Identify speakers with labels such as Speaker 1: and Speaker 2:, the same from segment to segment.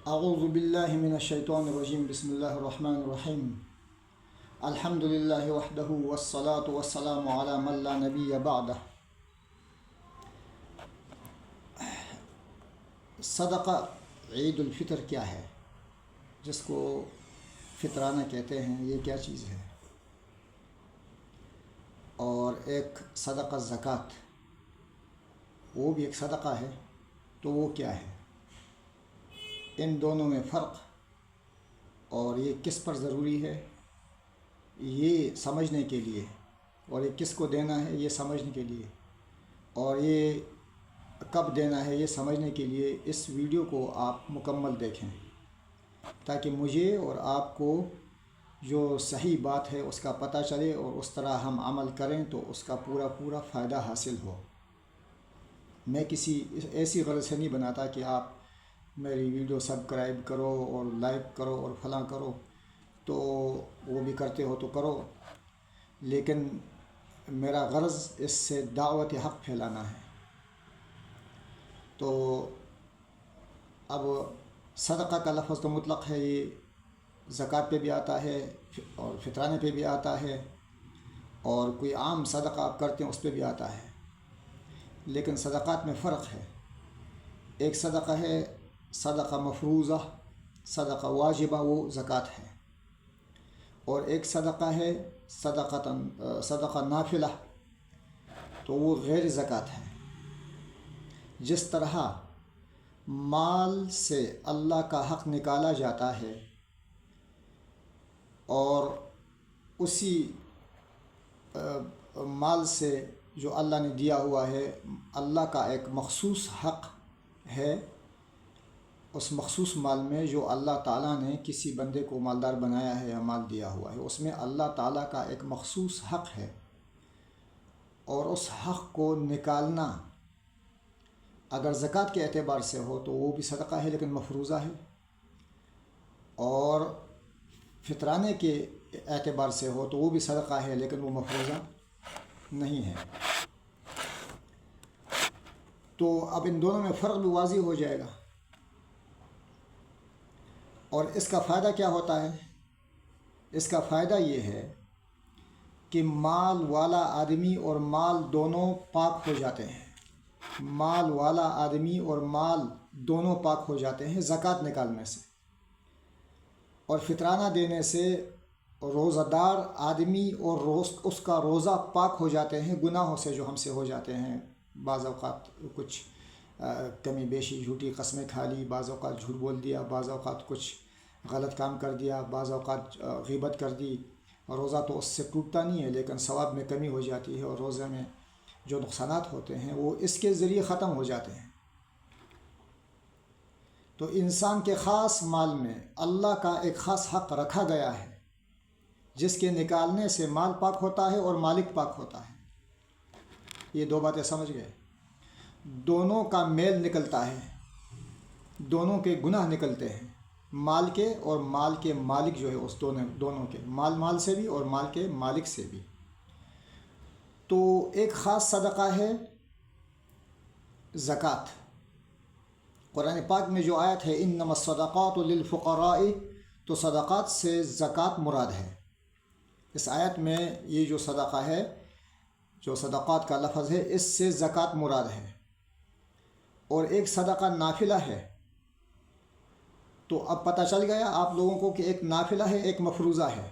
Speaker 1: اعوذ باللہ من الشیطان الرجیم بسم اللہ الرحمن الرحیم الحمد للہ وحدہ والصلاة والسلام علی من لا نبی بعدہ۔ صدقہ عید الفطر کیا ہے، جس کو فطرانہ کہتے ہیں، یہ کیا چیز ہے؟ اور ایک صدقہ زکوٰۃ، وہ بھی ایک صدقہ ہے، تو وہ کیا ہے؟ ان دونوں میں فرق اور یہ کس پر ضروری ہے، یہ سمجھنے کے لیے، اور یہ کس کو دینا ہے یہ سمجھنے کے لیے، اور یہ کب دینا ہے یہ سمجھنے کے لیے اس ویڈیو کو آپ مکمل دیکھیں، تاکہ مجھے اور آپ کو جو صحیح بات ہے اس کا پتہ چلے اور اس طرح ہم عمل کریں تو اس کا پورا فائدہ حاصل ہو۔ میں کسی ایسی غرض سے نہیں بناتا کہ آپ میری ویڈیو سبسکرائب کرو اور لائک کرو اور فلاں کرو، تو وہ بھی کرتے ہو تو کرو، لیکن میرا غرض اس سے دعوت حق پھیلانا ہے۔ تو اب صدقہ کا لفظ تو مطلق ہے، یہ زکوٰۃ پہ بھی آتا ہے اور فطرانے پہ بھی آتا ہے، اور کوئی عام صدقہ آپ کرتے ہیں اس پہ بھی آتا ہے، لیکن صدقات میں فرق ہے۔ ایک صدقہ ہے صدقہ مفروضہ، صدقہ واجبہ، وہ زکوٰۃ ہے، اور ایک صدقہ ہے صدقہ نافلہ، تو وہ غیر زکوٰۃ ہے۔ جس طرح مال سے اللہ کا حق نکالا جاتا ہے اور اسی مال سے جو اللہ نے دیا ہوا ہے، اللہ کا ایک مخصوص حق ہے، اس مخصوص مال میں جو اللہ تعالیٰ نے کسی بندے کو مالدار بنایا ہے یا مال دیا ہوا ہے، اس میں اللہ تعالیٰ کا ایک مخصوص حق ہے، اور اس حق کو نکالنا اگر زکوٰۃ کے اعتبار سے ہو تو وہ بھی صدقہ ہے لیکن مفروضہ ہے، اور فطرانے کے اعتبار سے ہو تو وہ بھی صدقہ ہے لیکن وہ مفروضہ نہیں ہے۔ تو اب ان دونوں میں فرق بھی واضح ہو جائے گا، اور اس کا فائدہ کیا ہوتا ہے؟ اس کا فائدہ یہ ہے کہ مال والا آدمی اور مال دونوں پاک ہو جاتے ہیں، مال والا آدمی اور مال دونوں پاک ہو جاتے ہیں زکوٰۃ نکالنے سے، اور فطرانہ دینے سے روزہ دار آدمی اور اس کا روزہ پاک ہو جاتے ہیں گناہوں سے جو ہم سے ہو جاتے ہیں۔ بعض اوقات کچھ کمی بیشی جھوٹی قسمیں کھا لی، بعض اوقات جھوٹ بول دیا، بعض اوقات کچھ غلط کام کر دیا، بعض اوقات غیبت کر دی، روزہ تو اس سے ٹوٹتا نہیں ہے لیکن ثواب میں کمی ہو جاتی ہے، اور روزے میں جو نقصانات ہوتے ہیں وہ اس کے ذریعے ختم ہو جاتے ہیں۔ تو انسان کے خاص مال میں اللہ کا ایک خاص حق رکھا گیا ہے، جس کے نکالنے سے مال پاک ہوتا ہے اور مالک پاک ہوتا ہے۔ یہ دو باتیں سمجھ گئے؟ دونوں کا میل نکلتا ہے، دونوں کے گناہ نکلتے ہیں، مال کے اور مال کے مالک جو ہے اس دونوں کے، مال سے بھی اور مال کے مالک سے بھی۔ تو ایک خاص صدقہ ہے زکوٰۃ۔ قرآن پاک میں جو آیت ہے انما الصدقات للفقراء، تو صدقات سے زکوٰۃ مراد ہے۔ اس آیت میں یہ جو صدقہ ہے، جو صدقات کا لفظ ہے، اس سے زکوٰۃ مراد ہے۔ اور ایک صدقہ نافلہ ہے، تو اب پتہ چل گیا آپ لوگوں کو کہ ایک نافلہ ہے ایک مفروضہ ہے۔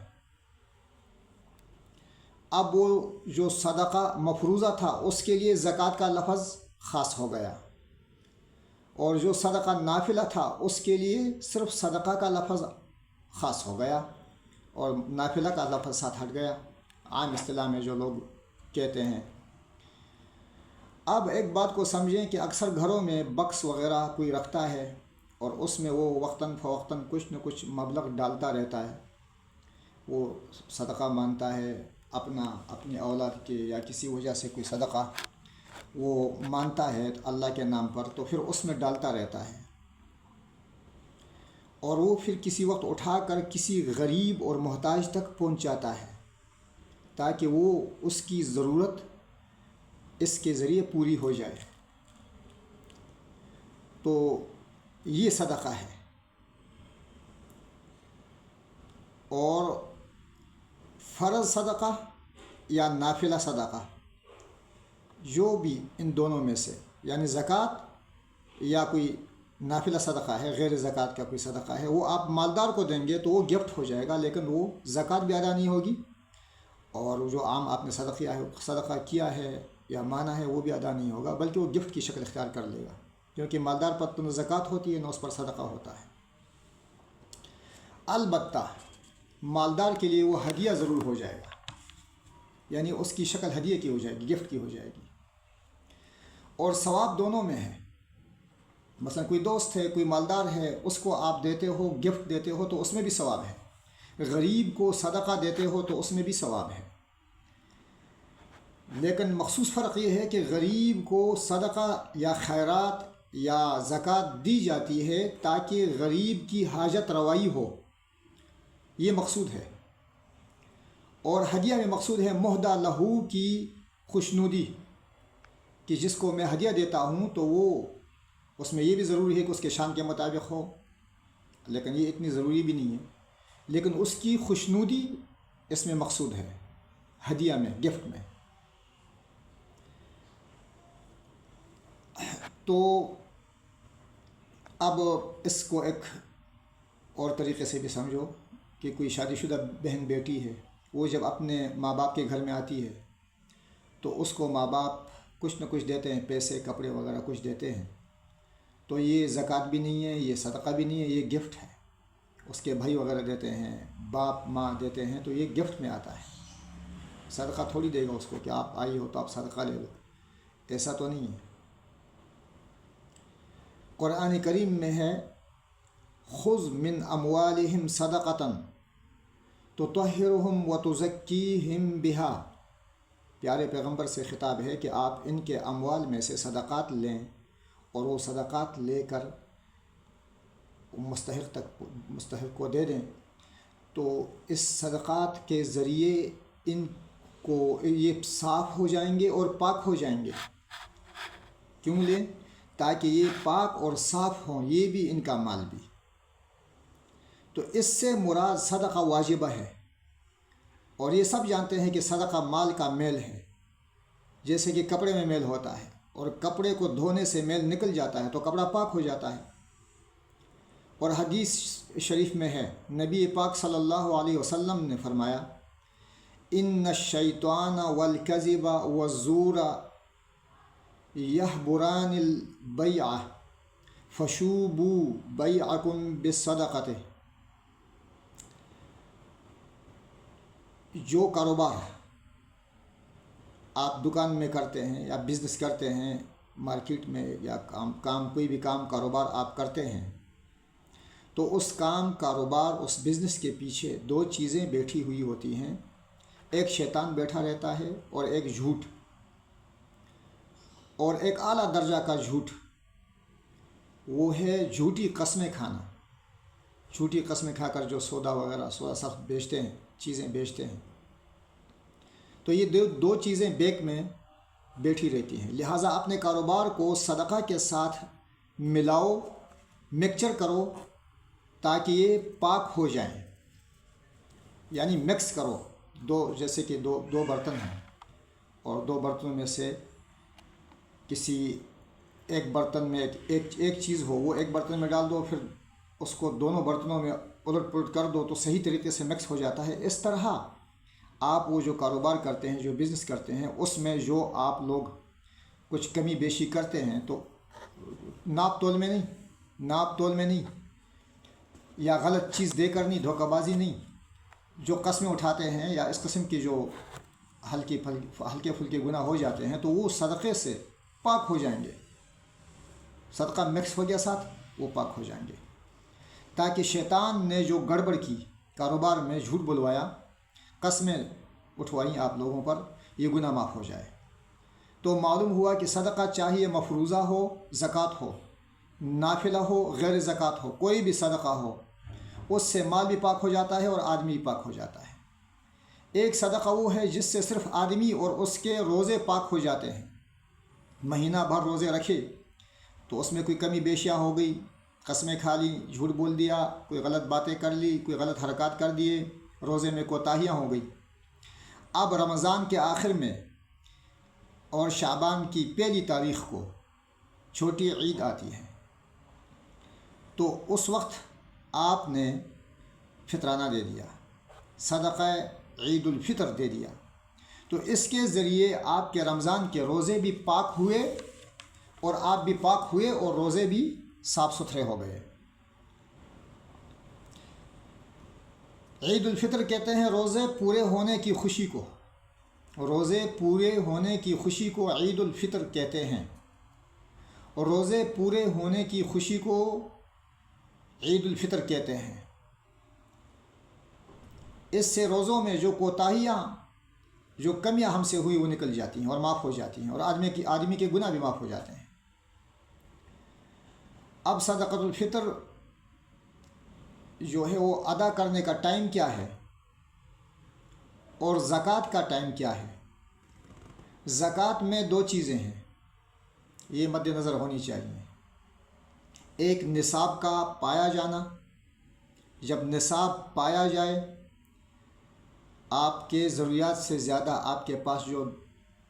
Speaker 1: اب وہ جو صدقہ مفروضہ تھا اس کے لیے زکوٰۃ کا لفظ خاص ہو گیا، اور جو صدقہ نافلہ تھا اس کے لیے صرف صدقہ کا لفظ خاص ہو گیا، اور نافلہ کا لفظ ساتھ ہٹ گیا، عام اصطلاح میں جو لوگ کہتے ہیں۔ اب ایک بات کو سمجھیں کہ اکثر گھروں میں بکس وغیرہ کوئی رکھتا ہے، اور اس میں وہ وقتاً فوقتاً کچھ نہ کچھ مبلغ ڈالتا رہتا ہے، وہ صدقہ مانتا ہے اپنی اولاد کے یا کسی وجہ سے کوئی صدقہ وہ مانتا ہے اللہ کے نام پر، تو پھر اس میں ڈالتا رہتا ہے، اور وہ پھر کسی وقت اٹھا کر کسی غریب اور محتاج تک پہنچاتا ہے، تاکہ وہ اس کی ضرورت اس کے ذریعے پوری ہو جائے۔ تو یہ صدقہ ہے، اور فرض صدقہ یا نافلہ صدقہ، جو بھی ان دونوں میں سے، یعنی زکوٰۃ یا کوئی نافلہ صدقہ ہے، غیر زکوٰۃ کا کوئی صدقہ ہے، وہ آپ مالدار کو دیں گے تو وہ گفٹ ہو جائے گا، لیکن وہ زکوٰۃ بھی ادا نہیں ہوگی، اور جو عام آپ نے صدقہ کیا ہے یا مانا ہے وہ بھی ادا نہیں ہوگا، بلکہ وہ گفٹ کی شکل اختیار کر لے گا، کیونکہ مالدار پر تو نہ زکوٰۃ ہوتی ہے نہ اس پر صدقہ ہوتا ہے۔ البتہ مالدار کے لیے وہ ہدیہ ضرور ہو جائے گا، یعنی اس کی شکل ہدیے کی ہو جائے گی، گفٹ کی ہو جائے گی، اور ثواب دونوں میں ہے۔ مثلا کوئی دوست ہے، کوئی مالدار ہے، اس کو آپ دیتے ہو، گفٹ دیتے ہو تو اس میں بھی ثواب ہے، غریب کو صدقہ دیتے ہو تو اس میں بھی ثواب ہے، لیکن مخصوص فرق یہ ہے کہ غریب کو صدقہ یا خیرات یا زکوٰۃ دی جاتی ہے تاکہ غریب کی حاجت روائی ہو، یہ مقصود ہے، اور ہدیہ میں مقصود ہے مہدہ لہو کی خوشنودی، کہ جس کو میں ہدیہ دیتا ہوں تو وہ اس میں یہ بھی ضروری ہے کہ اس کے شان کے مطابق ہو، لیکن یہ اتنی ضروری بھی نہیں ہے، لیکن اس کی خوشنودی اس میں مقصود ہے، ہدیہ میں، گفٹ میں۔ تو اب اس کو ایک اور طریقے سے بھی سمجھو کہ کوئی شادی شدہ بہن بیٹی ہے، وہ جب اپنے ماں باپ کے گھر میں آتی ہے تو اس کو ماں باپ کچھ نہ کچھ دیتے ہیں، پیسے، کپڑے وغیرہ کچھ دیتے ہیں، تو یہ زکوٰۃ بھی نہیں ہے، یہ صدقہ بھی نہیں ہے، یہ گفٹ ہے، اس کے بھائی وغیرہ دیتے ہیں، باپ ماں دیتے ہیں، تو یہ گفٹ میں آتا ہے، صدقہ تھوڑی دے گا اس کو کہ آپ آئی ہو تو آپ صدقہ لے لو، ایسا تو نہیں ہے۔ قرآن کریم میں ہے خذ من اموالہم صدقۃ تطہرہم وتزکیہم بہا، پیارے پیغمبر سے خطاب ہے کہ آپ ان کے اموال میں سے صدقات لیں اور وہ صدقات لے کر مستحق کو دے دیں، تو اس صدقات کے ذریعے ان کو یہ صاف ہو جائیں گے اور پاک ہو جائیں گے۔ کیوں لیں؟ تاکہ یہ پاک اور صاف ہوں، یہ بھی ان کا مال بھی۔ تو اس سے مراد صدقہ واجبہ ہے، اور یہ سب جانتے ہیں کہ صدقہ مال کا میل ہے، جیسے کہ کپڑے میں میل ہوتا ہے، اور کپڑے کو دھونے سے میل نکل جاتا ہے تو کپڑا پاک ہو جاتا ہے۔ اور حدیث شریف میں ہے، نبی پاک صلی اللہ علیہ وسلم نے فرمایا ان الشیطان والکذب والزور یحبران البیع فشوبوا بیعکم بالصدقۃ، جو کاروبار آپ دکان میں کرتے ہیں یا بزنس کرتے ہیں، مارکیٹ میں، یا کوئی بھی کاروبار آپ کرتے ہیں، تو اس کاروبار، اس بزنس کے پیچھے دو چیزیں بیٹھی ہوئی ہوتی ہیں، ایک شیطان بیٹھا رہتا ہے اور ایک جھوٹ، اور ایک اعلیٰ درجہ کا جھوٹ وہ ہے جھوٹی قسمیں کھانا، جھوٹی قسمیں کھا کر جو سودا سخت بیچتے ہیں، چیزیں بیچتے ہیں، تو یہ دو چیزیں بیک میں بیٹھی رہتی ہیں، لہٰذا اپنے کاروبار کو صدقہ کے ساتھ ملاؤ، مکسچر کرو تاکہ یہ پاک ہو جائیں، یعنی مکس کرو، جیسے کہ دو برتن ہیں اور دو برتنوں میں سے کسی ایک برتن میں ایک چیز ہو، وہ ایک برتن میں ڈال دو، پھر اس کو دونوں برتنوں میں الٹ پلٹ کر دو تو صحیح طریقے سے مکس ہو جاتا ہے۔ اس طرح آپ وہ جو کاروبار کرتے ہیں، جو بزنس کرتے ہیں، اس میں جو آپ لوگ کچھ کمی بیشی کرتے ہیں تو ناپ تول میں نہیں، یا غلط چیز دے کر نہیں، دھوکہ بازی نہیں، جو قسمیں اٹھاتے ہیں یا اس قسم کی جو ہلکے پھلکے گناہ ہو جاتے ہیں تو وہ صدقے سے پاک ہو جائیں گے، صدقہ مکس ہو گیا ساتھ، وہ پاک ہو جائیں گے، تاکہ شیطان نے جو گڑبڑ کی، کاروبار میں جھوٹ بلوایا، قسمیں اٹھوائیں آپ لوگوں پر، یہ گناہ معاف ہو جائے۔ تو معلوم ہوا کہ صدقہ چاہیے مفروضہ ہو، زکوٰۃ ہو، نافلہ ہو، غیر زکوٰۃ ہو، کوئی بھی صدقہ ہو، اس سے مال بھی پاک ہو جاتا ہے اور آدمی بھی پاک ہو جاتا ہے۔ ایک صدقہ وہ ہے جس سے صرف آدمی اور اس کے روزے پاک ہو جاتے ہیں، مہینہ بھر روزے رکھے تو اس میں کوئی کمی بیشیاں ہو گئی، قسمیں کھا لی، جھوٹ بول دیا، کوئی غلط باتیں کر لی، کوئی غلط حرکات کر دیے، روزے میں کوتاہیاں ہو گئی. اب رمضان کے آخر میں اور شعبان کی پہلی تاریخ کو چھوٹی عید آتی ہے، تو اس وقت آپ نے فطرانہ دے دیا، صدقہ عید الفطر دے دیا. تو اس کے ذریعے آپ کے رمضان کے روزے بھی پاک ہوئے اور آپ بھی پاک ہوئے اور روزے بھی صاف ستھرے ہو گئے. عید الفطر کہتے ہیں روزے پورے ہونے کی خوشی کو، روزے پورے ہونے کی خوشی کو عید الفطر کہتے ہیں، اور روزے پورے ہونے کی خوشی کو عید الفطر کہتے ہیں. اس سے روزوں میں جو کوتاہیاں، جو کمیاں ہم سے ہوئی وہ نکل جاتی ہیں اور معاف ہو جاتی ہیں، اور آدمی کے گناہ بھی معاف ہو جاتے ہیں. اب صدقۃ الفطر جو ہے وہ ادا کرنے کا ٹائم کیا ہے اور زکوٰۃ کا ٹائم کیا ہے؟ زکوٰۃ میں دو چیزیں ہیں، یہ مد نظر ہونی چاہیے. ایک نصاب کا پایا جانا، جب نصاب پایا جائے، آپ کے ضروریات سے زیادہ آپ کے پاس جو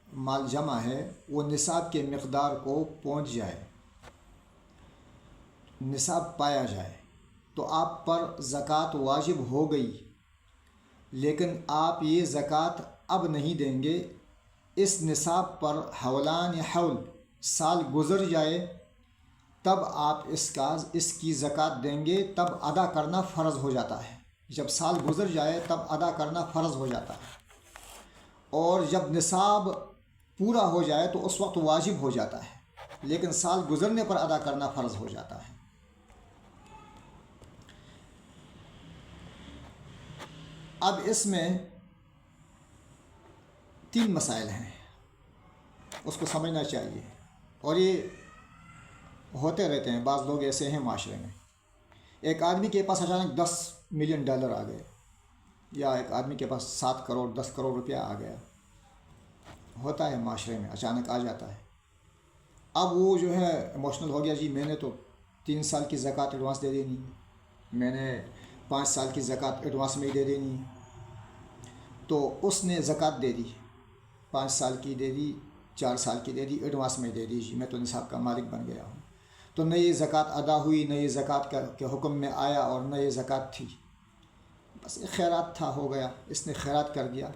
Speaker 1: مال جمع ہے وہ نصاب کے مقدار کو پہنچ جائے، نصاب پایا جائے، تو آپ پر زکوٰۃ واجب ہو گئی. لیکن آپ یہ زکوٰۃ اب نہیں دیں گے، اس نصاب پر حولان حول سال گزر جائے تب آپ اس کی زکوٰۃ دیں گے، تب ادا کرنا فرض ہو جاتا ہے. جب سال گزر جائے تب ادا کرنا فرض ہو جاتا ہے، اور جب نصاب پورا ہو جائے تو اس وقت واجب ہو جاتا ہے، لیکن سال گزرنے پر ادا کرنا فرض ہو جاتا ہے. اب اس میں 3 مسائل ہیں، اس کو سمجھنا چاہیے، اور یہ ہوتے رہتے ہیں. بعض لوگ ایسے ہیں معاشرے میں، ایک آدمی کے پاس اچانک $10 ملین آ گئے، یا ایک آدمی کے پاس 7 کروڑ 10 کروڑ روپیہ آ گیا. ہوتا ہے معاشرے میں، اچانک آ جاتا ہے. اب وہ جو ہے ایموشنل ہو گیا، جی میں نے تو 3 سال کی زکوٰۃ ایڈوانس دے دینی، میں نے 5 سال کی زکوٰۃ ایڈوانس میں ہی دے دینی. تو اس نے زکوٰۃ دے دی، 5 سال کی دے دی، 4 سال کی دے دی، ایڈوانس میں دے دی، جی میں تو نصاب کا مالک بن گیا ہوں. تو نہ یہ زکوٰۃ ادا ہوئی، نہ یہ زکوٰۃ کے حکم میں آیا، اور نہ یہ زکوٰۃ تھی. بس ایک خیرات تھا، ہو گیا، اس نے خیرات کر دیا،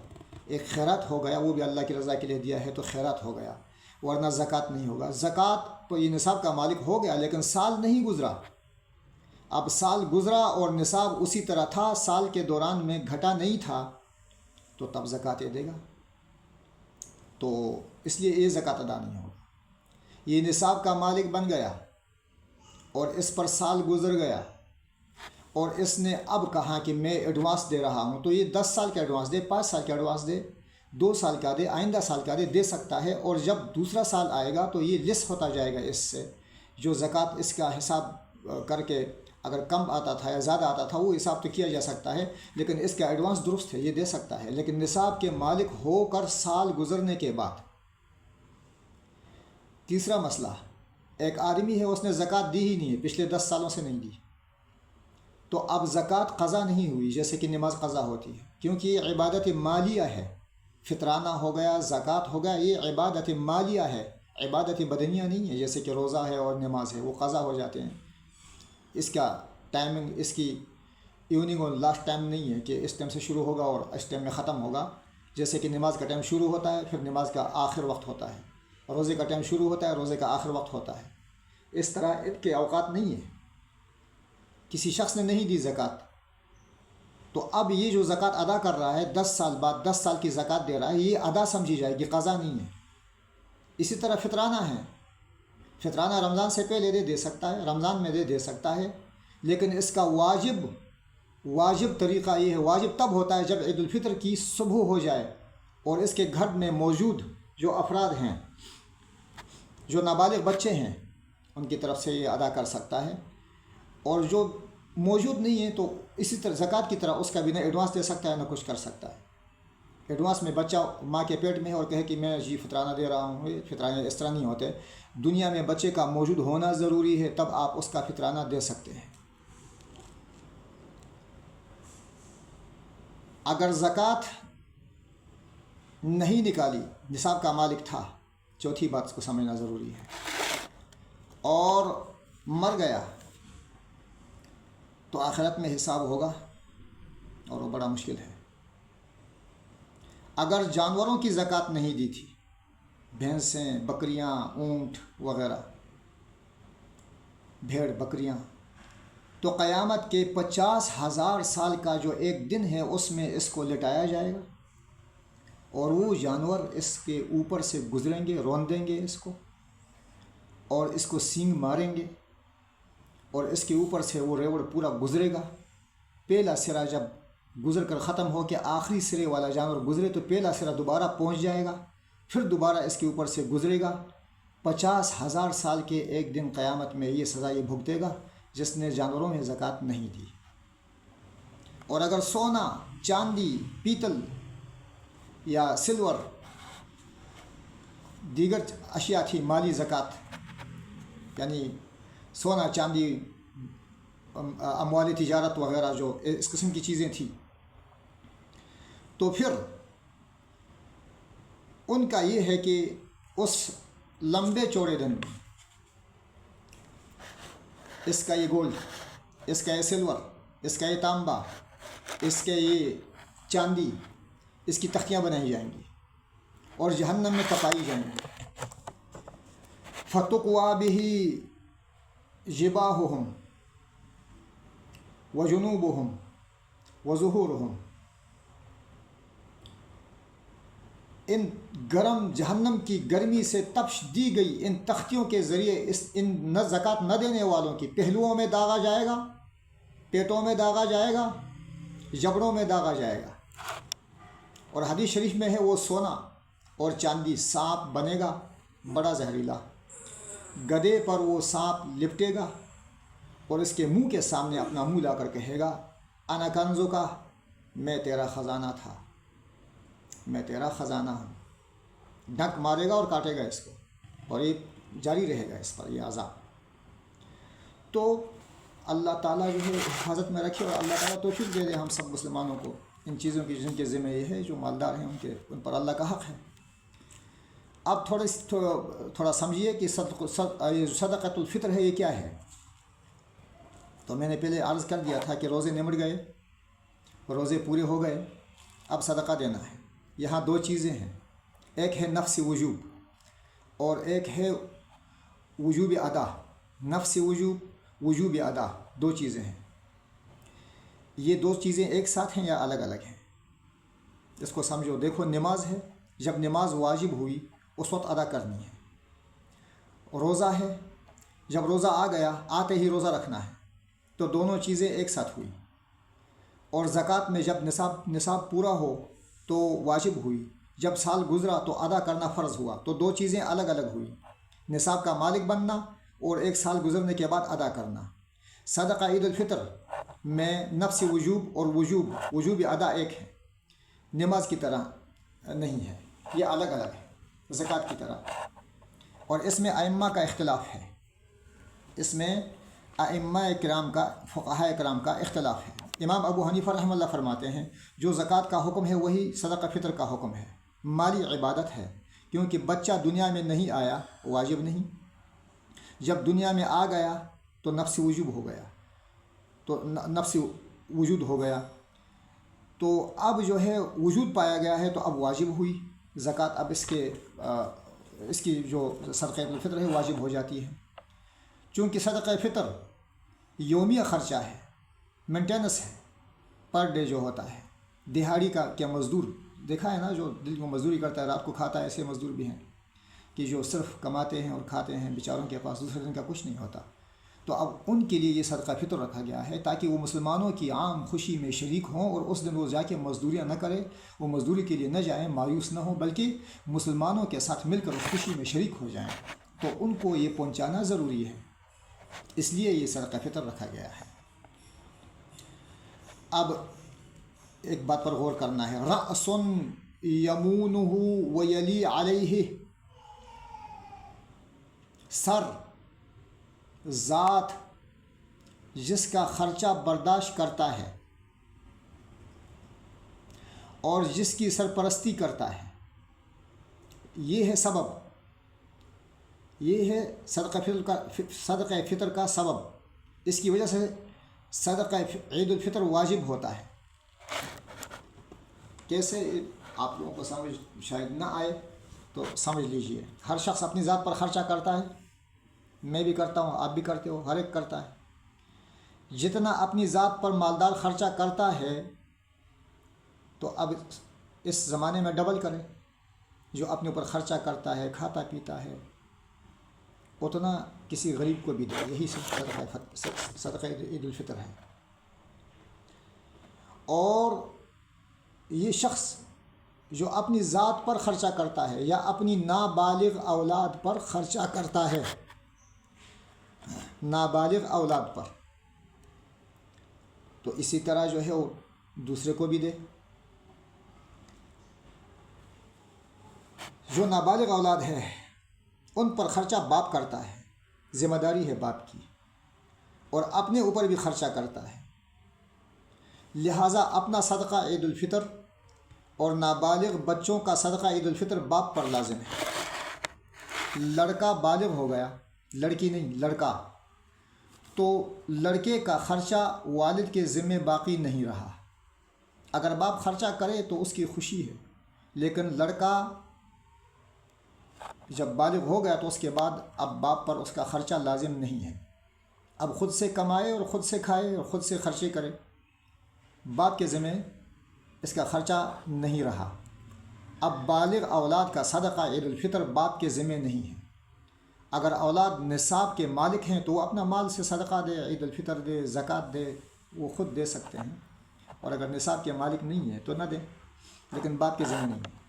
Speaker 1: ایک خیرات ہو گیا، وہ بھی اللہ کی رضا کے لیے دیا ہے تو خیرات ہو گیا، ورنہ زکوٰۃ نہیں ہوگا. زکوٰۃ تو یہ نصاب کا مالک ہو گیا، لیکن سال نہیں گزرا. اب سال گزرا اور نصاب اسی طرح تھا، سال کے دوران میں گھٹا نہیں تھا، تو تب زکوٰۃ یہ دے گا. تو اس لیے یہ زکوٰۃ ادا نہیں ہوگا. یہ نصاب کا مالک بن گیا اور اس پر سال گزر گیا، اور اس نے اب کہا کہ میں ایڈوانس دے رہا ہوں، تو یہ 10 سال کا ایڈوانس دے، 5 سال کا ایڈوانس دے، 2 سال کا دے، آئندہ سال کا دے سکتا ہے. اور جب دوسرا سال آئے گا تو یہ لیس ہوتا جائے گا، اس سے جو زکوٰۃ اس کا حساب کر کے اگر کم آتا تھا یا زیادہ آتا تھا وہ حساب تو کیا جا سکتا ہے، لیکن اس کا ایڈوانس درست ہے، یہ دے سکتا ہے. لیکن نصاب کے مالک ہو کر سال گزرنے کے بعد. تیسرا مسئلہ، ایک آدمی ہے، اس نے زکوٰۃ دی ہی نہیں ہے، پچھلے 10 سالوں سے نہیں دی، تو اب زکوٰۃ قضا نہیں ہوئی جیسے کہ نماز قضا ہوتی ہے، کیونکہ یہ عبادت مالیہ ہے. فطرانہ ہو گیا، زکوٰۃ ہو گیا، یہ عبادت مالیہ ہے، عبادت بدنیہ نہیں ہے، جیسے کہ روزہ ہے اور نماز ہے، وہ قضا ہو جاتے ہیں. اس کا ٹائمنگ، اس کی ایوننگ اور لاسٹ ٹائم نہیں ہے کہ اس ٹائم سے شروع ہوگا اور اس ٹائم میں ختم ہوگا. جیسے کہ نماز کا ٹائم شروع ہوتا ہے، پھر نماز کا آخر وقت ہوتا ہے، روزے کا ٹائم شروع ہوتا ہے، روزے کا آخر وقت ہوتا ہے. اس طرح ان کے اوقات نہیں ہے. کسی شخص نے نہیں دی زکوٰۃ، تو اب یہ جو زکوٰۃ ادا کر رہا ہے 10 سال بعد 10 سال کی زکوٰۃ دے رہا ہے، یہ ادا سمجھی جائے گی، قضا نہیں ہے. اسی طرح فطرانہ ہے، فطرانہ رمضان سے پہلے دے سکتا ہے، رمضان میں دے سکتا ہے، لیکن اس کا واجب طریقہ یہ ہے، واجب تب ہوتا ہے جب عید الفطر کی صبح ہو جائے اور اس کے گھر میں موجود جو افراد ہیں، جو نابالغ بچے ہیں، ان کی طرف سے یہ ادا کر سکتا ہے. اور جو موجود نہیں ہے تو اسی طرح زکوٰۃ کی طرح اس کا بھی نہ ایڈوانس دے سکتا ہے نہ کچھ کر سکتا ہے. ایڈوانس میں بچہ ماں کے پیٹ میں ہے اور کہے کہ میں جی فطرانہ دے رہا ہوں، فطرانہ اس طرح نہیں ہوتے. دنیا میں بچے کا موجود ہونا ضروری ہے، تب آپ اس کا فطرانہ دے سکتے ہیں. اگر زکوٰۃ نہیں نکالی، نصاب کا مالک تھا، چوتھی بات اس کو سمجھنا ضروری ہے، اور مر گیا تو آخرت میں حساب ہوگا اور وہ بڑا مشکل ہے۔ اگر جانوروں کی زکوٰۃ نہیں دی تھی، بھینسیں، بکریاں، اونٹ وغیرہ، بھیڑ بکریاں، تو قیامت کے 50,000 سال کا جو ایک دن ہے اس میں اس کو لٹایا جائے گا، اور وہ جانور اس کے اوپر سے گزریں گے، روندیں گے اس کو، اور اس کو سینگ ماریں گے، اور اس کے اوپر سے وہ ریوڑ پورا گزرے گا۔ پہلا سرا جب گزر کر ختم ہو کے آخری سرے والا جانور گزرے تو پہلا سرا دوبارہ پہنچ جائے گا، پھر دوبارہ اس کے اوپر سے گزرے گا۔ 50,000 سال کے ایک دن قیامت میں یہ سزا یہ بھگتے گا جس نے جانوروں میں زکوٰۃ نہیں دی۔ اور اگر سونا، چاندی، پیتل یا سلور دیگر اشیاء تھی مالی زکوٰۃ، یعنی سونا، چاندی، اموال تجارت وغیرہ جو اس قسم کی چیزیں تھیں، تو پھر ان کا یہ ہے کہ اس لمبے چوڑے دن میں اس کا یہ گولڈ، اس کا یہ سلور، اس کا یہ تانبا، اس کے یہ چاندی، اس کی تختیاں بنائی جائیں گی اور جہنم میں تپائی جائیں گی۔ فَتُقْوَى بِهِ جِبَاهُهُمْ وَجُنُوبُهُمْ وَظُهُورُهُمْ، ان گرم جہنم کی گرمی سے تپش دی گئی ان تختیوں کے ذریعے ان زکوٰۃ نہ دینے والوں کی پہلوؤں میں داغا جائے گا، پیٹوں میں داغا جائے گا، جبڑوں میں داغا جائے گا۔ اور حدیث شریف میں ہے وہ سونا اور چاندی سانپ بنے گا بڑا زہریلا، گدھے پر وہ سانپ لپٹے گا اور اس کے منہ کے سامنے اپنا منہ لا کر کہے گا انا کنزو کا، میں تیرا خزانہ تھا، میں تیرا خزانہ ہوں۔ ڈنک مارے گا اور کاٹے گا اس کو، اور یہ جاری رہے گا اس پر یہ عذاب۔ تو اللہ تعالیٰ جو ہے حفاظت میں رکھے، اور اللہ تعالیٰ توفیق دے دے ہم سب مسلمانوں کو ان چیزوں کی جن کے ذمہ یہ ہے، جو مالدار ہیں ان پر اللہ کا حق ہے۔ اب تھوڑا سمجھیے کہ صدقۃ الفطر ہے یہ کیا ہے۔ تو میں نے پہلے عرض کر دیا تھا کہ روزے نمٹ گئے، روزے پورے ہو گئے، اب صدقہ دینا ہے۔ یہاں دو چیزیں ہیں، ایک ہے نفس وجوب اور ایک ہے وجوب ادا۔ نفس وجوب، وجوب ادا، دو چیزیں ہیں۔ یہ دو چیزیں ایک ساتھ ہیں یا الگ الگ ہیں، اس کو سمجھو۔ دیکھو نماز ہے، جب نماز واجب ہوئی اس وقت ادا کرنی ہے۔ روزہ ہے، جب روزہ آ گیا آتے ہی روزہ رکھنا ہے، تو دونوں چیزیں ایک ساتھ ہوئی۔ اور زکوٰۃ میں جب نصاب پورا ہو تو واجب ہوئی، جب سال گزرا تو ادا کرنا فرض ہوا، تو دو چیزیں الگ الگ ہوئی، نصاب کا مالک بننا اور ایک سال گزرنے کے بعد ادا کرنا۔ صدقہ عید الفطر میں نفس وجوب اور وجوب ادا ایک ہے، نماز کی طرح نہیں ہے، یہ الگ الگ ہے زکوٰۃ کی طرح۔ اور اس میں ائمہ کا اختلاف ہے، اس میں ائمہ کرام کا، فقہاء کرام کا اختلاف ہے۔ امام ابو حنیفہ رحمہ اللہ فرماتے ہیں جو زکوٰۃ کا حکم ہے وہی صدقہ فطر کا حکم ہے، مالی عبادت ہے، کیونکہ بچہ دنیا میں نہیں آیا واجب نہیں، جب دنیا میں آ گیا تو نفس وجوب ہو گیا، تو نفس وجود ہو گیا، تو اب جو ہے وجود پایا گیا ہے تو اب واجب ہوئی زکوٰۃ، اب اس کی جو صدقہ الفطر ہے واجب ہو جاتی ہے۔ چونکہ صدقہ فطر یومیہ خرچہ ہے، مینٹیننس ہے، پر ڈے جو ہوتا ہے۔ دہاڑی کا کیا مزدور دیکھا ہے نا، جو دن کو مزدوری کرتا ہے رات کو کھاتا ہے، ایسے مزدور بھی ہیں کہ جو صرف کماتے ہیں اور کھاتے ہیں، بیچاروں کے پاس دوسرے دن کا کچھ نہیں ہوتا۔ تو اب ان کے لیے یہ صدقہ فطر رکھا گیا ہے تاکہ وہ مسلمانوں کی عام خوشی میں شریک ہوں، اور اس دن وہ جا کے مزدوریاں نہ کرے، وہ مزدوری کے لیے نہ جائیں، مایوس نہ ہوں، بلکہ مسلمانوں کے ساتھ مل کر اس خوشی میں شریک ہو جائیں۔ تو ان کو یہ پہنچانا ضروری ہے، اس لیے یہ صدقہ فطر رکھا گیا ہے۔ اب ایک بات پر غور کرنا ہے، رأس یمونہ ویلی علیہ، سر، ذات جس کا خرچہ برداشت کرتا ہے، اور جس کی سرپرستی کرتا ہے، یہ ہے سبب، یہ ہے صدقہ فطر کا سبب۔ اس کی وجہ سے صدقہ عید الفطر واجب ہوتا ہے۔ کیسے؟ آپ لوگوں کو سمجھ شاید نہ آئے تو سمجھ لیجئے۔ ہر شخص اپنی ذات پر خرچہ کرتا ہے، میں بھی کرتا ہوں، آپ بھی کرتے ہو، ہر ایک کرتا ہے۔ جتنا اپنی ذات پر مالدار خرچہ کرتا ہے تو اب اس زمانے میں ڈبل کرے، جو اپنے اوپر خرچہ کرتا ہے، کھاتا پیتا ہے، اتنا کسی غریب کو بھی دے۔ یہی صدقہ عید الفطر ہے۔ اور یہ شخص جو اپنی ذات پر خرچہ کرتا ہے یا اپنی نابالغ اولاد پر خرچہ کرتا ہے، نابالغ اولاد پر، تو اسی طرح جو ہے وہ دوسرے کو بھی دے۔ جو نابالغ اولاد ہے ان پر خرچہ باپ کرتا ہے، ذمہ داری ہے باپ کی، اور اپنے اوپر بھی خرچہ کرتا ہے۔ لہٰذا اپنا صدقہ عید الفطر اور نابالغ بچوں کا صدقہ عید الفطر باپ پر لازم ہے۔ لڑکا بالغ ہو گیا، لڑکی نہیں، لڑکا، تو لڑکے کا خرچہ والد کے ذمہ باقی نہیں رہا۔ اگر باپ خرچہ کرے تو اس کی خوشی ہے، لیکن لڑکا جب بالغ ہو گیا تو اس کے بعد اب باپ پر اس کا خرچہ لازم نہیں ہے۔ اب خود سے کمائے اور خود سے کھائے اور خود سے خرچے کرے، باپ کے ذمہ اس کا خرچہ نہیں رہا۔ اب بالغ اولاد کا صدقہ عید الفطر باپ کے ذمہ نہیں ہے۔ اگر اولاد نصاب کے مالک ہیں تو وہ اپنا مال سے صدقہ دے، عید الفطر دے، زکوٰۃ دے، وہ خود دے سکتے ہیں، اور اگر نصاب کے مالک نہیں ہیں تو نہ دیں، لیکن باپ کے ذمہ نہیں ہے۔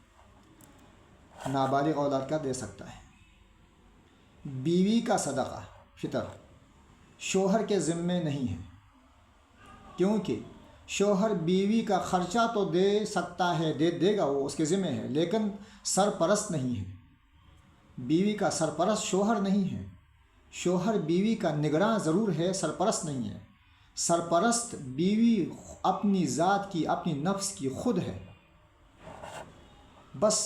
Speaker 1: نابالغ اولاد کا دے سکتا ہے۔ بیوی کا صدقہ فطر شوہر کے ذمہ نہیں ہے، کیونکہ شوہر بیوی کا خرچہ تو دے سکتا ہے، دے گا، وہ اس کے ذمہ ہے، لیکن سرپرست نہیں ہے۔ بیوی کا سرپرست شوہر نہیں ہے۔ شوہر بیوی کا نگراں ضرور ہے، سرپرست نہیں ہے۔ سرپرست بیوی اپنی ذات کی، اپنی نفس کی خود ہے۔ بس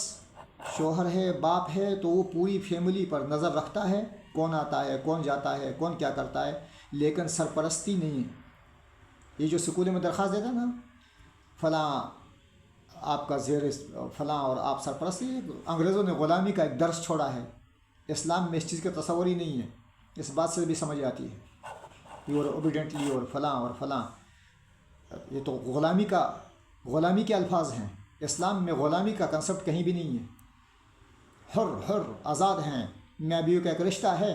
Speaker 1: شوہر ہے، باپ ہے، تو وہ پوری فیملی پر نظر رکھتا ہے، کون آتا ہے، کون جاتا ہے، کون کیا کرتا ہے، لیکن سرپرستی نہیں ہے۔ یہ جو اسکولوں میں درخواست دیتا ہے نا، فلاں آپ کا زیر فلاں اور آپ سرپرستی، انگریزوں نے غلامی کا ایک درس چھوڑا ہے۔ اسلام میں اس چیز کا تصور ہی نہیں ہے۔ اس بات سے بھی سمجھ آتی ہے، یو آر اوبیڈینٹلی اور فلاں اور فلاں، یہ تو غلامی کے الفاظ ہیں۔ اسلام میں غلامی کا کنسپٹ کہیں بھی نہیں ہے۔ حر آزاد ہیں، میاں بیوی کا ایک رشتہ ہے،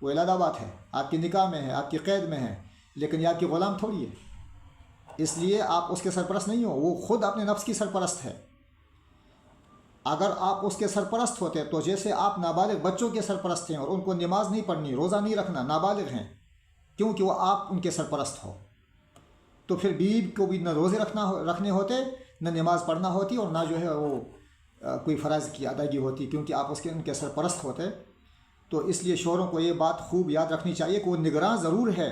Speaker 1: وہ علادہ بات ہے، آپ کی نکاح میں ہے، آپ کی قید میں ہے، لیکن یہ آپ کی غلام تھوڑی ہے۔ اس لیے آپ اس کے سرپرست نہیں ہو، وہ خود اپنے نفس کی سرپرست ہے۔ اگر آپ اس کے سرپرست ہوتے تو جیسے آپ نابالغ بچوں کے سرپرست ہیں اور ان کو نماز نہیں پڑھنی، روزہ نہیں رکھنا، نابالغ ہیں، کیونکہ وہ آپ ان کے سرپرست ہو، تو پھر بیوی کو بھی نہ روزے رکھنے ہوتے، نہ نماز پڑھنا ہوتی، اور نہ جو ہے وہ کوئی فرائض کی ادائیگی ہوتی، کیونکہ آپ ان کے سرپرست ہوتے۔ تو اس لیے شوہروں کو یہ بات خوب یاد رکھنی چاہیے کہ وہ نگراں ضرور ہے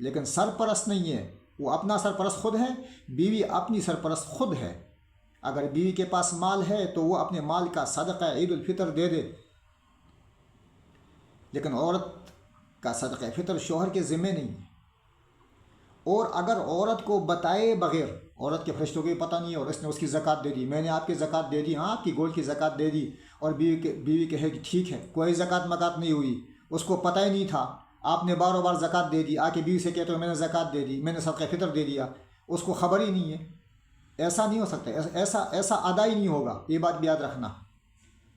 Speaker 1: لیکن سرپرست نہیں ہے۔ وہ اپنا سرپرست خود ہے، بیوی اپنی سرپرست خود ہے۔ اگر بیوی کے پاس مال ہے تو وہ اپنے مال کا صدقہ عید الفطر دے دے، لیکن عورت کا صدقہ فطر شوہر کے ذمہ نہیں ہے۔ اور اگر عورت کو بتائے بغیر، عورت کے فرشتوں کو بھی پتہ نہیں ہے اور اس نے اس کی زکوٰۃ دے دی، میں نے آپ کی زکوٰۃ دے دی، ہاں آپ کی گولڈ کی زکوٰۃ دے دی، اور بیوی کہے کہ ٹھیک ہے، کوئی زکوٰۃ مکات نہیں ہوئی، اس کو پتہ ہی نہیں تھا، آپ نے بار بار زکوٰۃ دے دی، آ کے بیوی سے کہتے ہو میں نے زکوٰۃ دے دی، میں نے صدقہ فطر دے دیا، اس کو خبر ہی نہیں ہے۔ ایسا نہیں ہو سکتا، ایسا ادا ہی نہیں ہوگا، یہ بات بھی یاد رکھنا۔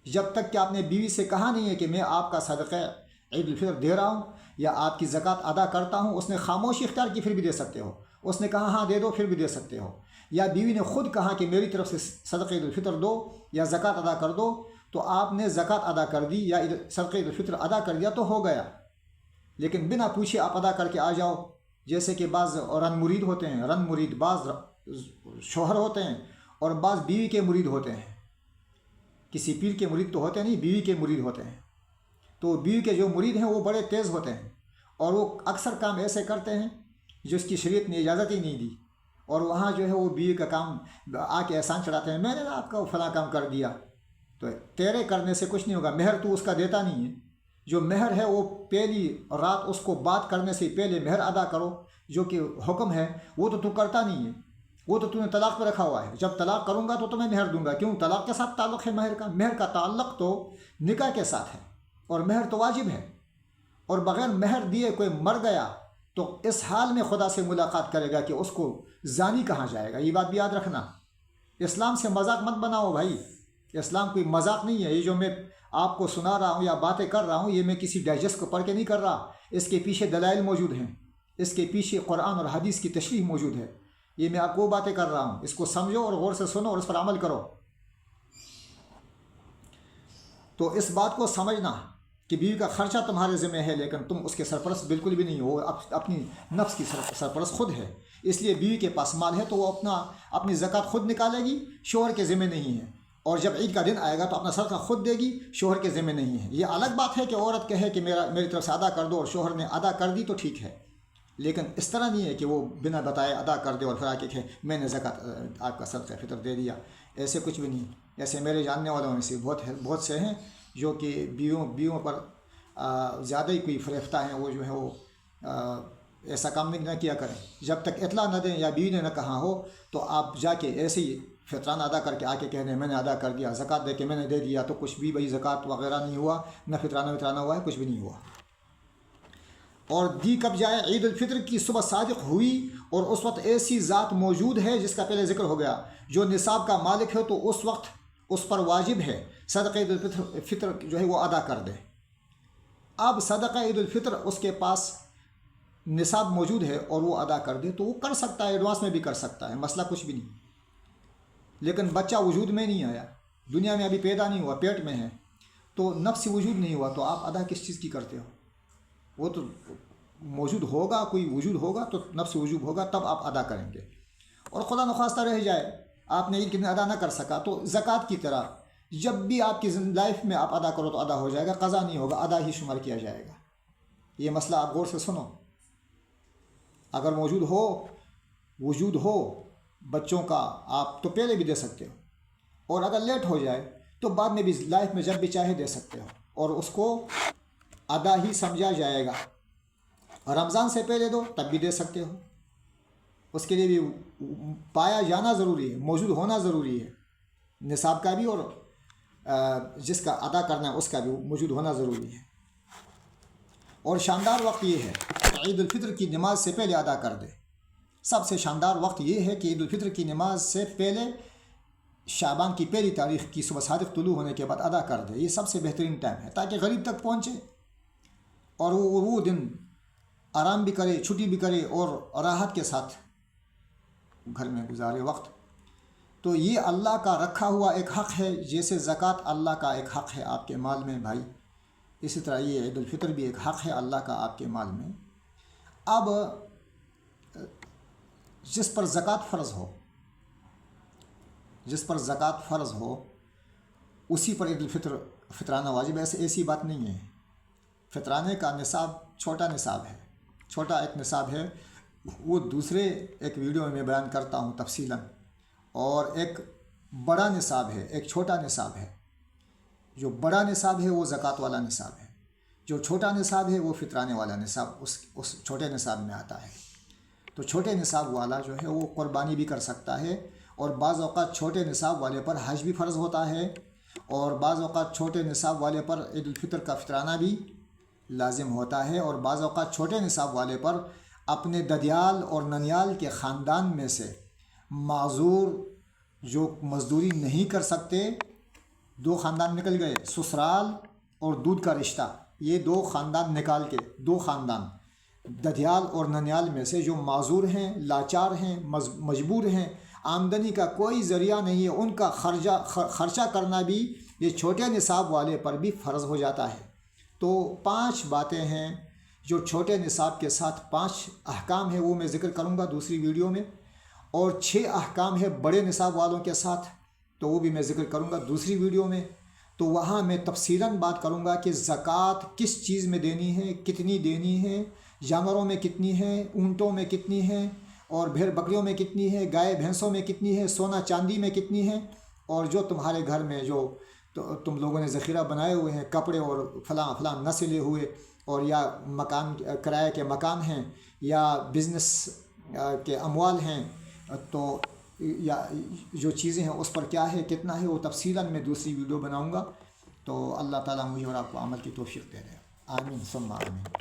Speaker 1: جب تک کہ آپ نے بیوی سے کہا نہیں ہے کہ میں آپ کا صدقہ عید الفطر دے رہا ہوں یا آپ کی زکوٰۃ ادا کرتا ہوں، اس نے خاموشی اختیار کی پھر بھی دے سکتے ہو، اس نے کہا ہاں دے دو پھر بھی دے سکتے ہو، یا بیوی نے خود کہا کہ میری طرف سے صدقہ عید الفطر دو یا زکوٰۃ ادا کر دو، تو آپ نے زکوٰۃ ادا کر دی یا صدقہ عید الفطر ادا کر دیا تو ہو گیا۔ لیکن بنا پوچھے آپ ادا کر کے آ جاؤ، جیسے کہ بعض رن مرید ہوتے ہیں، رن مرید بعض شوہر ہوتے ہیں اور بعض بیوی کے مرید ہوتے ہیں، کسی پیر کے مرید تو ہوتے نہیں، بیوی کے مرید ہوتے ہیں۔ تو بیوی کے جو مرید ہیں وہ بڑے تیز ہوتے ہیں اور وہ اکثر کام ایسے کرتے ہیں جو اس کی شریعت نے اجازت ہی نہیں دی، اور وہاں جو ہے وہ بیوی کا کام آ کے احسان چڑھاتے ہیں، میں نے آپ کا فلاں کام کر دیا، تو تیرے کرنے سے کچھ نہیں ہوگا، مہر تو اس کا دیتا نہیں ہے، جو مہر ہے وہ پہلی رات اس کو بات کرنے سے پہلے مہر ادا کرو، جو کہ حکم ہے، وہ تو کرتا نہیں ہے، وہ تو نے طلاق پہ رکھا ہوا ہے، جب طلاق کروں گا تو میں مہر دوں گا، کیوں؟ طلاق کے ساتھ تعلق ہے مہر کا تعلق تو نکاح کے ساتھ ہے، اور مہر تو واجب ہے، اور بغیر مہر دیے کوئی مر گیا تو اس حال میں خدا سے ملاقات کرے گا کہ اس کو زانی کہاں جائے گا، یہ بات بھی یاد رکھنا۔ اسلام سے مذاق مت بناؤ بھائی، اسلام کوئی مذاق نہیں ہے، یہ جو میں آپ کو سنا رہا ہوں یا باتیں کر رہا ہوں، یہ میں کسی ڈائجسٹ کو پڑھ کے نہیں کر رہا، اس کے پیچھے دلائل موجود ہیں، اس کے پیچھے قرآن اور حدیث کی تشریح موجود ہے، یہ میں آپ کو باتیں کر رہا ہوں، اس کو سمجھو اور غور سے سنو اور اس پر عمل کرو۔ تو اس بات کو سمجھنا کہ بیوی کا خرچہ تمہارے ذمہ ہے، لیکن تم اس کے سرپرست بالکل بھی نہیں ہو، اپنی نفس کی سرپرست خود ہے، اس لیے بیوی کے پاس مال ہے تو وہ اپنی زکوٰۃ خود نکالے گی، شوہر کے ذمہ نہیں ہے، اور جب عید کا دن آئے گا تو اپنا صدقہ خود دے گی، شوہر کے ذمہ نہیں ہے۔ یہ الگ بات ہے کہ عورت کہے کہ میری طرف سے ادا کر دو، اور شوہر نے ادا کر دی تو ٹھیک ہے، لیکن اس طرح نہیں ہے کہ وہ بنا بتائے ادا کر دے اور پھر آ کے کہ میں نے زکوٰۃ آپ کا صدقہ فطر دے دیا، ایسے کچھ بھی نہیں۔ ایسے میرے جاننے والوں میں سے بہت سے ہیں جو کہ بیویوں پر زیادہ ہی کوئی فریفتہ ہیں، وہ جو ہے وہ ایسا کام نہ کیا کریں، جب تک اطلاع نہ دیں یا بیوی نے نہ کہا ہو تو آپ جا کے ایسے ہی فطرانہ ادا کر کے آ کے کہہ دیں میں نے ادا کر دیا، زکوٰۃ دے کے میں نے دے دیا، تو کچھ بھی بھائی زکوٰۃ وغیرہ نہیں ہوا، نہ فطرانہ ہوا ہے، کچھ بھی نہیں ہوا۔ اور دی کب جائے؟ عید الفطر کی صبح صادق ہوئی اور اس وقت ایسی ذات موجود ہے جس کا پہلے ذکر ہو گیا، جو نصاب کا مالک ہے، تو اس وقت اس پر واجب ہے صدقہ عید الفطر جو ہے وہ ادا کر دے۔ اب صدقہ عید الفطر اس کے پاس نصاب موجود ہے اور وہ ادا کر دے تو وہ کر سکتا ہے، ایڈوانس میں بھی کر سکتا ہے، مسئلہ کچھ بھی نہیں۔ لیکن بچہ وجود میں نہیں آیا، دنیا میں ابھی پیدا نہیں ہوا، پیٹ میں ہے، تو نفس وجود نہیں ہوا، تو آپ ادا کس چیز کی کرتے ہو؟ وہ تو موجود ہوگا، کوئی وجود ہوگا تو نفس وجود ہوگا، تب آپ ادا کریں گے۔ اور خدا نخواستہ رہ جائے آپ نے عید کے دن ادا نہ کر سکا تو زکوٰۃ کی طرح جب بھی آپ کی لائف میں آپ ادا کرو تو ادا ہو جائے گا، قضا نہیں ہوگا، ادا ہی شمار کیا جائے گا۔ یہ مسئلہ آپ غور سے سنو، اگر وجود ہو بچوں کا آپ تو پہلے بھی دے سکتے ہو، اور اگر لیٹ ہو جائے تو بعد میں بھی لائف میں جب بھی چاہے دے سکتے ہو، اور اس کو ادا ہی سمجھا جائے گا۔ رمضان سے پہلے دو تب بھی دے سکتے ہو، اس کے لیے بھی پایا جانا ضروری ہے، موجود ہونا ضروری ہے، نصاب کا بھی اور جس کا ادا کرنا ہے اس کا بھی موجود ہونا ضروری ہے۔ اور شاندار وقت یہ ہے کہ عید الفطر کی نماز سے پہلے ادا کر دے، سب سے شاندار وقت یہ ہے کہ عید الفطر کی نماز سے پہلے شعبان کی پہلی تاریخ کی صبح صادق طلوع ہونے کے بعد ادا کر دے، یہ سب سے بہترین ٹائم ہے تاکہ غریب تک پہنچے اور وہ دن آرام بھی کرے، چھٹی بھی کرے اور راحت کے ساتھ گھر میں گزارے وقت۔ تو یہ اللہ کا رکھا ہوا ایک حق ہے، جیسے زکوٰۃ اللہ کا ایک حق ہے آپ کے مال میں بھائی، اسی طرح یہ عید الفطر بھی ایک حق ہے اللہ کا آپ کے مال میں۔ اب جس پر زکوٰۃ فرض ہو اسی پر عید الفطر فطرانہ واجب ہے، ایسی بات نہیں ہے۔ فطرانے کا نصاب چھوٹا نصاب ہے، چھوٹا ایک نصاب ہے، وہ دوسرے ایک ویڈیو میں بیان کرتا ہوں تفصیلاً، اور ایک بڑا نصاب ہے، ایک چھوٹا نصاب ہے۔ جو بڑا نصاب ہے وہ زکوٰۃ والا نصاب ہے، جو چھوٹا نصاب ہے وہ فطرانے والا نصاب اس چھوٹے نصاب میں آتا ہے۔ تو چھوٹے نصاب والا جو ہے وہ قربانی بھی کر سکتا ہے، اور بعض اوقات چھوٹے نصاب والے پر حج بھی فرض ہوتا ہے، اور بعض اوقات چھوٹے نصاب والے پر عید الفطر کا فطرانہ بھی لازم ہوتا ہے، اور بعض اوقات چھوٹے نصاب والے پر اپنے ددیال اور ننیال کے خاندان میں سے معذور جو مزدوری نہیں کر سکتے، دو خاندان نکل گئے، سسرال اور دودھ کا رشتہ، یہ دو خاندان نکال کے دو خاندان ددیال اور ننیال میں سے جو معذور ہیں، لاچار ہیں، مجبور ہیں، آمدنی کا کوئی ذریعہ نہیں ہے، ان کا خرچہ کرنا بھی یہ چھوٹے نصاب والے پر بھی فرض ہو جاتا ہے۔ تو 5 باتیں ہیں جو چھوٹے نصاب کے ساتھ 5 احکام ہیں، وہ میں ذکر کروں گا دوسری ویڈیو میں، اور 6 احکام ہے بڑے نصاب والوں کے ساتھ، تو وہ بھی میں ذکر کروں گا دوسری ویڈیو میں۔ تو وہاں میں تفصیلاً بات کروں گا کہ زکوٰۃ کس چیز میں دینی ہے، کتنی دینی ہے، جانوروں میں کتنی ہے، اونٹوں میں کتنی ہے، اور بھیڑ بکریوں میں کتنی ہے، گائے بھینسوں میں کتنی ہے، سونا چاندی میں کتنی ہے، اور جو تمہارے گھر میں جو تم لوگوں نے ذخیرہ بنائے ہوئے ہیں، کپڑے اور فلاں فلاں نہ سلے ہوئے، اور یا مکان کرائے کے مکان ہیں، یا بزنس کے اموال ہیں، تو یا جو چیزیں ہیں اس پر کیا ہے، کتنا ہے، وہ تفصیلاً میں دوسری ویڈیو بناؤں گا. تو اللہ تعالیٰ مجھے اور آپ کو عمل کی توفیق دے دے. آمین ثم آمین.